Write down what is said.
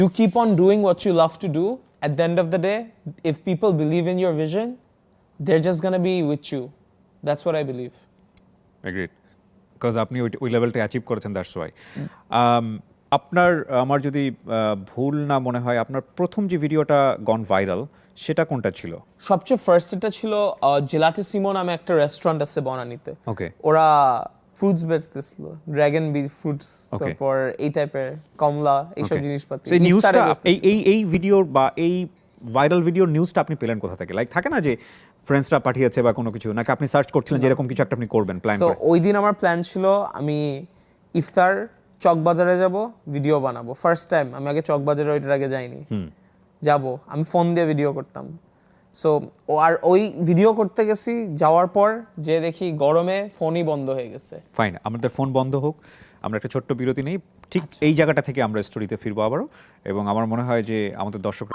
You keep on doing what you love to do. At the end of the day, if people believe in your vision, they're just gonna be with you. That's what I believe. Agreed because আপনি ওই লেভেলটা achieve করেছেন, that's why. আপনার আমার যদি ভুল না মনে হয়, আপনার প্রথম যে ভিডিওটা গন ভাইরাল সেটা কোনটা ছিল? সবচেয়ে ফার্স্ট এটা ছিল জেলাটিসিমো নামে একটা রেস্টুরেন্ট আছে বনানীতে। ওকে। ওরা ফ্রুটস বেচতেছিল, ড্রাগন বি ফ্রুটস, Okay. তারপর এই টাইপের কমলা এইসব Okay. জিনিসপাতি। So, এই নিউজটা ইফতারে বেচতেছিল। এই ভিডিওর বা এই ভাইরাল ভিডিওর নিউজটা আপনি পেলেন কোথা থেকে? লাইক থাকে না যে ফ্রেন্ডসরা পাঠিয়েছে বা কোনো কিছু, নাকি আপনি সার্চ করছিলেন যে এরকম কিছু একটা আপনি করবেন প্ল্যান সো করে? ওই দিন আমার প্ল্যান ছিল আমি ইফতার চকবাজারে যাব, ভিডিও বানাবো। ফার্স্ট টাইম, আমি আগে চকবাজারে ওইটার আগে যাইনি। যাব, আমি ফোন দিয়ে ভিডিও করতাম। সো আর ওই ভিডিও করতে গেছি, যাওয়ার পর যে দেখি গরমে ফোনই বন্ধ হয়ে গেছে। ফাইন, আমাদের ফোন বন্ধ হোক, আমরা একটা ছোট্ট বিরতি নেই, ঠিক এই জায়গাটা থেকে আমরা স্টোরিতে ফিরবো আবারও। এবং আমার মনে হয় যে আমাদের দর্শক